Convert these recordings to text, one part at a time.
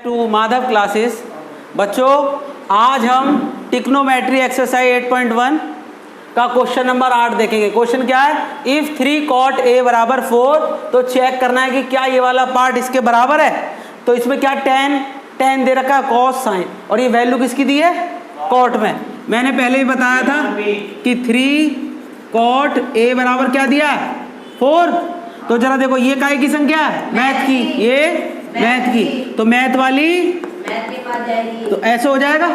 To Madhav classes. बच्चों आज हम टिक्नोमेट्री एक्सरसाइज 8.1 का क्वेश्चन नंबर 8 देखेंगे। क्वेश्चन क्या है, इफ 3 cot a बराबर 4, तो चेक करना है कि क्या ये वाला पार्ट इसके बराबर है। तो इसमें क्या tan दे रखा है, cos sin, और ये वैल्यू किसकी दी है, cot में। मैंने पहले ही बताया था कि 3 cot a बराबर क्या दिया है, 4। तो जरा देखो ये काय की संख्या है, मैथ की, ये मैथ की, तो मैथ वाली तो ऐसे हो जाएगा।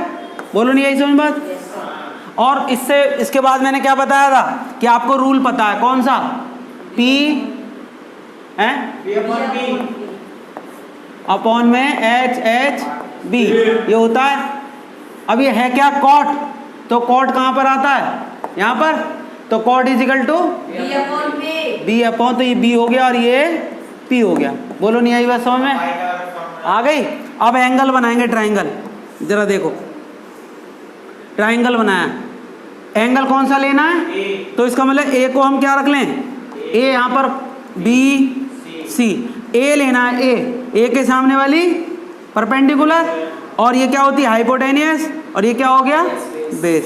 बोलो नहीं यही समझ बात। और इसके बाद मैंने क्या बताया था कि आपको रूल पता है, कौन सा, P अपॉन में H B ये होता है। अब ये है क्या, कॉट, तो कॉट कहां पर आता है, यहां पर, तो cot is equal to B upon, तो ये B हो गया और ये P हो गया। बोलो नहीं आई बात समझ में आ गई। अब एंगल बनाएंगे, ट्राइंगल। जरा देखो ट्राइंगल बनाया, एंगल कौन सा लेना है, तो इसका मतलब ए को हम क्या रख लें, ए यहाँ पर BC, ए लेना है, ए के सामने वाली परपेंडिकुलर, और ये क्या होती है हाइपोटेनियस, और ये क्या हो गया बेस।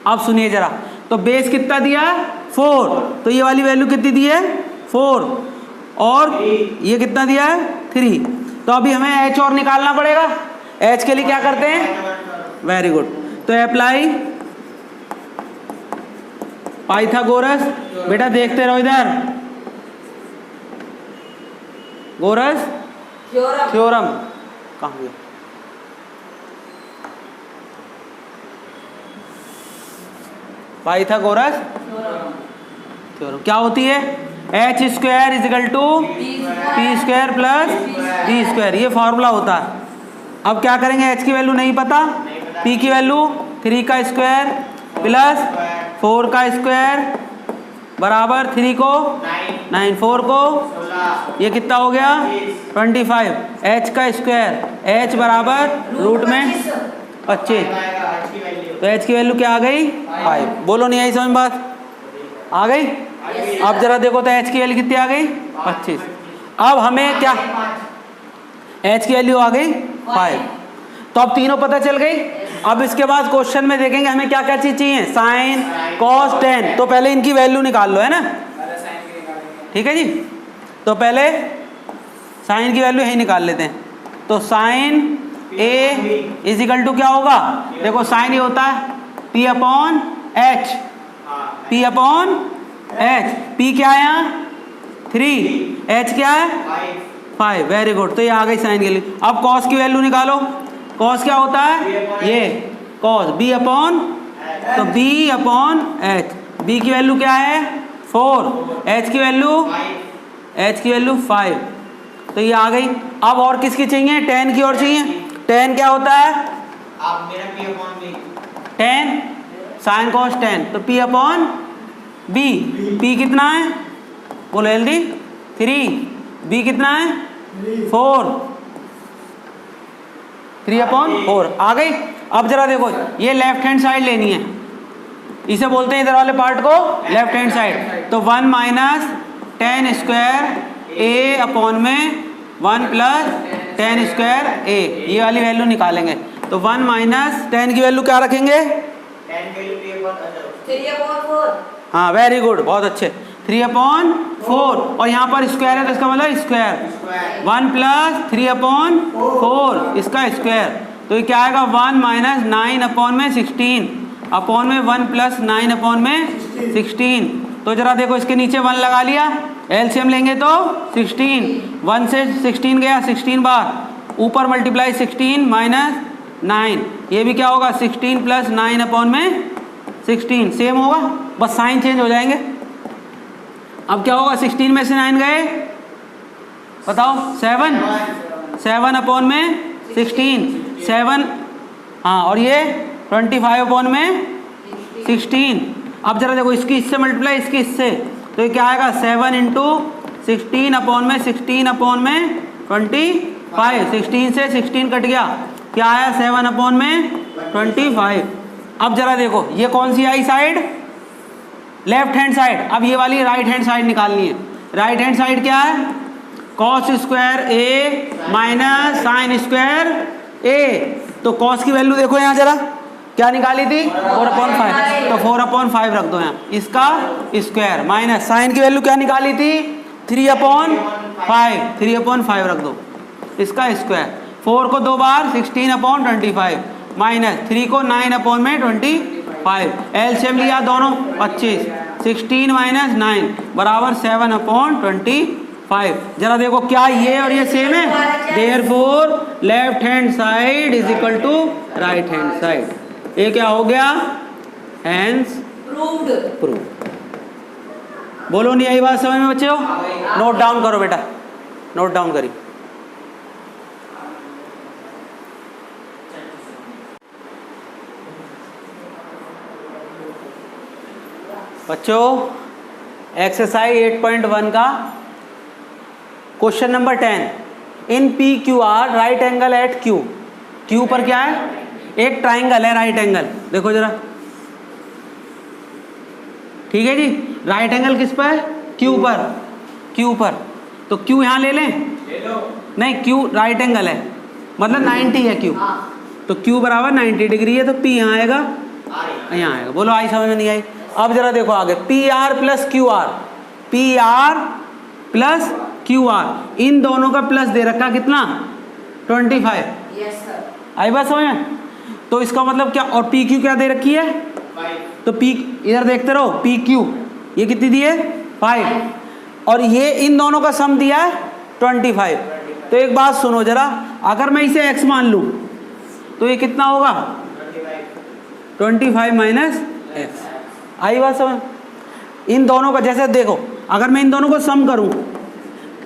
अब सुनिए जरा, तो बेस कितना दिया है 4, तो ये वाली वैल्यू कितनी दी है 4, और ये कितना दिया है 3। तो अभी हमें H और निकालना पड़ेगा। H के लिए क्या करते हैं, वेरी गुड, तो अप्लाई पाइथागोरस। बेटा देखते रहो इधर, गोरस थ्योरम कहाँ गया, पाइथागोरस थ्योरम क्या होती है, H square is equal to P square plus D square, ये फॉर्मूला होता है। अब क्या करेंगे, H की वैल्यू नहीं पता, P की वैल्यू 3 का स्क्वायर प्लस 4 का स्क्वायर बराबर 3 को 9, 4 को ये कितना हो गया 25, H का स्क्वायर, H बराबर रूट में 25, तो H की वैल्यू क्या आ गई 5। बोलो नहीं आई समझ बात आ गई। अब जरा देखो तो H की वैल्यू कितनी आ गई 25। अब हमें क्या, H की वैल्यू आ गई 5, तो अब तीनों पता चल गई। अब इसके बाद क्वेश्चन में देखेंगे हमें क्या क्या चीज चाहिए, साइन कॉस टेन, तो पहले इनकी वैल्यू निकाल लो, है ना, ठीक है जी। तो पहले साइन की वैल्यू यही निकाल लेते हैं। तो sine A is equal to क्या होगा, देखो साइन ये होता है P upon H, P upon H, P क्या है यहाँ 3, H क्या है 5, वेरी गुड, तो ये आ गई साइन के लिए। अब कॉस की वैल्यू निकालो, कॉस क्या होता है, ये कॉस B अपॉन, तो B अपॉन H, B की वैल्यू क्या है 4, H की वैल्यू 5, तो ये आ गई। अब और किसकी चाहिए, tan की और चाहिए। tan क्या होता है, tan साइन कॉस tan, तो P अपॉन B, P कितना है, बोलो जल्दी 3, B कितना है 4, 3 अपॉन 4 आ गई। अब जरा देखो ये लेफ्ट हैंड साइड लेनी है, इसे बोलते हैं इधर वाले पार्ट को लेफ्ट हैंड साइड। तो 1 minus tan square A upon में 1 प्लस tan स्क्वायर A, ये वाली वैल्यू निकालेंगे। तो 1 माइनस tan की वैल्यू क्या रखेंगे, 3/4, हाँ वेरी गुड, बहुत अच्छे, 3/4, और यहाँ पर स्क्वायर है तो इसका मतलब स्क्वायर, 1 प्लस 3/4 इसका स्क्वायर, तो ये क्या आएगा 1 माइनस 9 अपॉन में 16 अपॉन में 1 प्लस 9 अपॉन में 16। तो जरा देखो इसके नीचे 1 लगा लिया, एलसीएम लेंगे तो 16, 1 से 16 गया 16 बार, ऊपर मल्टीप्लाई 16 माइनस 9, ये भी क्या होगा 16 प्लस 9 अपॉन में 16, सेम होगा, बस साइन चेंज हो जाएंगे। अब क्या होगा, 16 में से 9 गए, बताओ 7 अपॉन में 16, 7, हाँ, और ये 25 अपॉन में 16। अब जरा देखो इसकी इससे मल्टीप्लाई, इसकी इससे, तो ये क्या आएगा 7 इंटू 16 अपॉन में 16 अपॉन में 25, 16 से 16 कट गया, क्या आया 7 अपॉन में 25। अब जरा देखो ये कौन सी आई साइड, लेफ्ट हैंड साइड। अब ये वाली राइट हैंड साइड निकालनी है। राइट हैंड साइड क्या है, कॉस स्क्वायर ए माइनस साइन स्क्वायर ए। तो कॉस की वैल्यू देखो यहाँ जरा क्या निकाली थी 4/5, तो 4/5 रख दो यहाँ, इसका स्क्वायर माइनस साइन की वैल्यू क्या निकाली थी 3/5, 3/5 रख दो, इसका स्क्वायर। 4 को 2 बार 16/25 माइनस 3 को 9/25, एलसीएम लिया दोनों 25, 16 माइनस 9 बराबर 7/25। जरा देखो क्या ये और ये सेम है, therefore left hand side is equal to right hand side. ये क्या हो गया, हैंस प्रूव्ड। बोलो नहीं आई बात समझ में बच्चे हो? नोट डाउन करो बेटा, नोट डाउन करिए। बच्चों एक्सरसाइज 8.1 का question number 10, in P Q R right angle at Q. Q पर क्या है, एक ट्राइंगल है राइट एंगल, देखो जरा, ठीक है जी। राइट एंगल किस पर है, क्यू पर, क्यू पर। तो क्यू यहाँ ले लें, ले लो। नहीं, क्यू राइट एंगल है मतलब 90 है क्यू, तो क्यू बराबर 90 डिग्री है, तो पी यहाँ आएगा, यहाँ आएगा। बोलो आई समझ में नहीं आई? अब जरा देखो आगे, P R plus Q R, P R plus Q R, इन दोनों का प्लस दे रखा कितना 25। Yes sir. आई बात समझ में? तो इसका मतलब क्या, और पी क्यू क्या दे रखी है 5, तो पी इधर देखते रहो, पी क्यू ये कितनी दी है 5, और ये इन दोनों का सम दिया है 25। तो एक बात सुनो जरा, अगर मैं इसे x मान लूं तो ये कितना होगा 25 माइनस एक्स। आई बात समझ? इन दोनों का जैसे देखो, अगर मैं इन दोनों को सम करूं,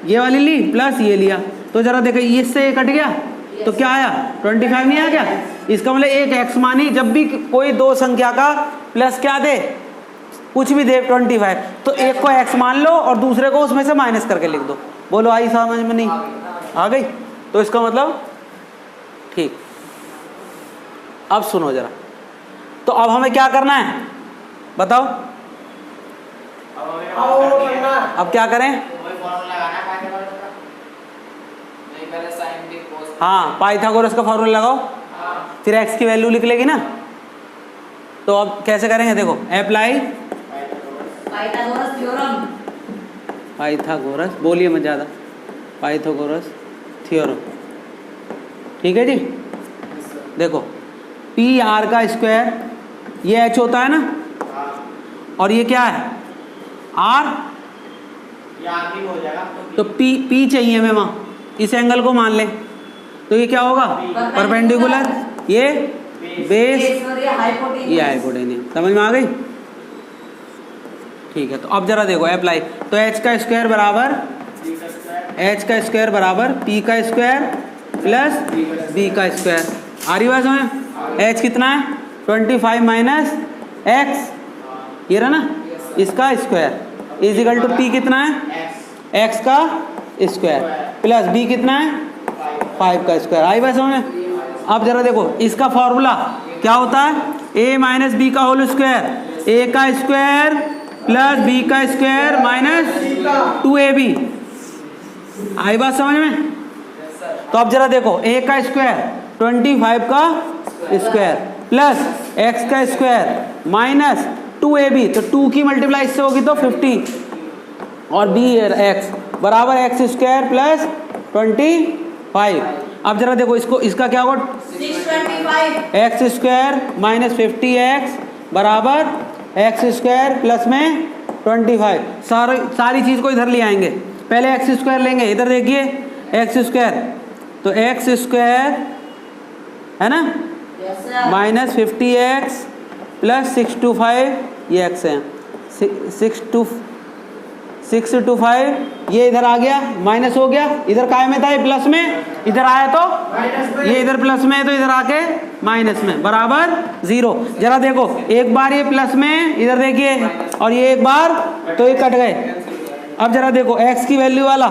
ये वाली ली प्लस ये लिया, तो जरा देखो इससे ये कट गया, तो क्या आया 25 नहीं आ गया? इसका मतलब एक एक्स मानी, जब भी कोई दो संख्या का प्लस क्या दे, कुछ भी दे 25, तो एक को एक्स मान लो और दूसरे को उसमें से माइनस करके लिख दो। बोलो आई समझ में नहीं आ गई? तो इसका मतलब ठीक। अब सुनो जरा, तो अब हमें क्या करना है बताओ? अब क्या करें? हाँ, पाइथागोरस का फॉर्मूला लगाओ, फिर x की वैल्यू लिख लेगी ना। तो अब कैसे करेंगे देखो, अप्लाई पाइथागोरस थ्योरम, पाइथागोरस बोलिए मत ज़्यादा, पाइथागोरस थ्योरम, ठीक है जी। देखो पी आर का स्क्वायर, ये h होता है ना, और ये क्या है आर, हो जाएगा, तो पी चाहिए हमें वहाँ, इस एंगल को मान लें, तो ये क्या होगा परपेंडिकुलर, ये बेस, ये हाइपोटेनियस। समझ में आ गई? ठीक है, तो अब जरा देखो अप्लाई, तो h का स्क्वायर बराबर, h का स्क्वायर बराबर p का स्क्वायर प्लस b का स्क्वायर। आ रही बात समझ? h कितना है 25 माइनस x, ये रहा ना, इसका square is equal to p कितना है x का स्क्वायर प्लस b कितना है 5 का स्क्वायर। आई बात समझ में? अब जरा देखो इसका फॉर्मूला क्या होता है, a माइनस बी का होल स्क्वायर, a का स्क्वायर प्लस b का स्क्वायर माइनस 2ab। आई बात समझ में? तो अब जरा देखो a का स्क्वायर 25 का स्क्वायर प्लस x का स्क्वायर माइनस 2ab, तो 2 की मल्टीप्लाई इससे होगी तो 50, और b x बराबर एक्स स्क्वायर प्लस 25। अब जरा देखो इसको, इसका क्या होगा 625, एक्स स्क्वायर माइनस 50x बराबर एक्स स्क्वायर प्लस में 25। सारी चीज़ को इधर ले आएंगे, पहले एक्स स्क्वायर लेंगे, इधर देखिए एक्स स्क्वायर, तो एक्स स्क्वायर है ना माइनस 50x प्लस 625, ये x है 625, ये इधर आ गया माइनस हो गया, इधर काय में था ये प्लस में, इधर आया तो ये इधर प्लस में है, तो इधर आके माइनस में बराबर 0। जरा देखो एक बार ये प्लस में इधर देखिए, और ये एक बार, तो ये कट गए। अब जरा देखो x की वैल्यू वाला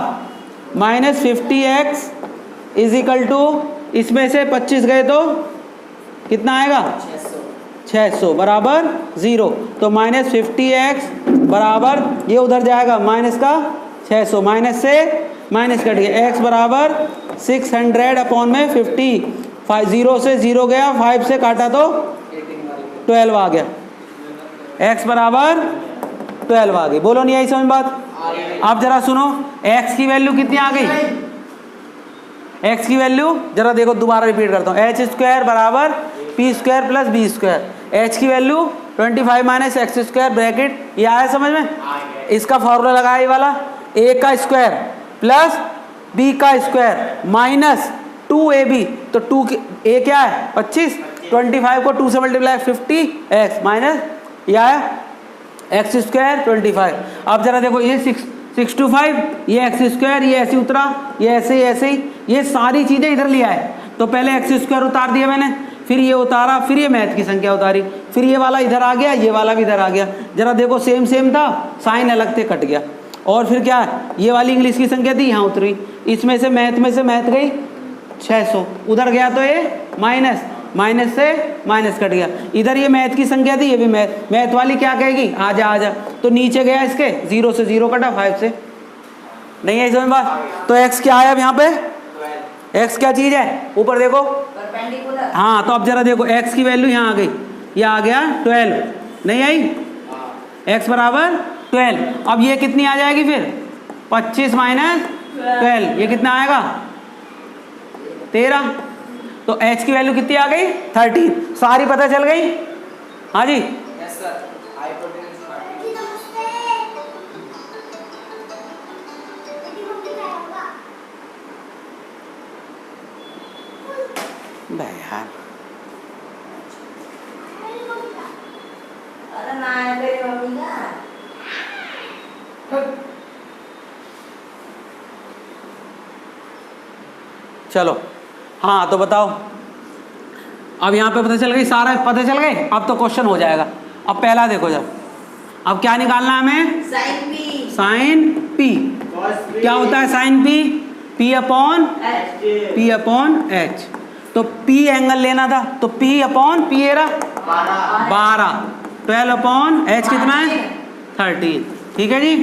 minus 50x is equal to, इसमें से 25 गए तो कितना आएगा 600 बराबर 0, तो माइनस 50x बराबर, ये उधर जाएगा माइनस का 600, माइनस से माइनस कट गया, x बराबर 600 अपॉन में 50, 0 से 0 गया, 5 से काटा तो 12 आ गया, x बराबर 12 आ गई। बोलो नहीं आई समझ बात? अब जरा सुनो, x की वैल्यू कितनी आ गई? x की वैल्यू जरा देखो, दोबारा रिपीट करता हूँ, एच स्क्वायर बराबर P square plus B square, H की value 25 minus X square bracket, ये आया समझ में? इसका फॉर्मूला लगाया ये वाला, a का स्क्वायर प्लस b का स्क्वायर माइनस 2ab, तो 2 a क्या है 25, 25 को 2 से मल्टीप्लाई 50x माइनस ये आया एक्स स्क्वायर 25। अब जरा देखो, ये 6 to 5, ये एक्स स्क्वायर, ये ऐसे उतरा, ये ऐसे ही, ये सारी चीज़ें इधर लिया है। तो पहले एक्स स्क्वायर उतार दिया मैंने, फिर ये उतारा, फिर ये मैथ की संख्या उतारी, फिर ये वाला इधर आ गया, ये वाला भी इधर आ गया। जरा देखो सेम था, साइन अलग थे, कट गया। और फिर क्या, ये वाली इंग्लिश की संख्या थी, यहाँ उतरी, इसमें से मैथ गई 600, उधर गया तो ये माइनस से माइनस कट गया, इधर ये मैथ की संख्या थी, ये भी मैथ वाली क्या कहेगी, आजा, तो नीचे गया इसके 0 से 0 कटा, 5 से नहीं है समझ बात? तो x क्या आया अब यहाँ पे, x क्या चीज़ है, ऊपर देखो परपेंडिकुलर। हाँ, तो अब जरा देखो x की वैल्यू यहाँ आ गई, ये आ गया 12, नहीं आई, x बराबर 12। अब ये कितनी आ जाएगी फिर, 25 माइनस 12, ये कितना आएगा 13। तो h की वैल्यू कितनी आ गई 13, सारी पता चल गई? हाँ जी, यार अरे ना है तेरी मम्मी का। चलो हाँ, तो बताओ, अब यहाँ पे पता चल गई, सारा पता चल गए। अब तो क्वेश्चन हो जाएगा। अब पहला देखो जब, अब क्या निकालना है हमें, साइन पी। क्या होता है sine P, P upon H. तो P एंगल लेना था, तो P अपॉन पी एरा 12, 12 अपॉन एच कितना है 13, ठीक है जी।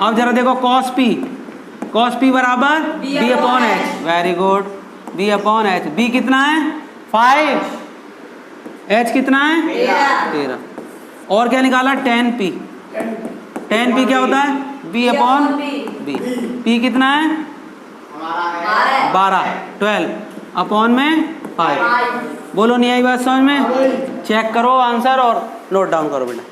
अब जरा देखो कॉस P बराबर B upon H, very good, B upon H. B कितना है 5, H कितना है 13। और क्या निकाला, tan P क्या होता है B अपॉन B। P कितना है 12, 12 अपॉन में 5। बोलो नहीं आई बात समझ में? चेक करो आंसर और नोट डाउन करो बेटा।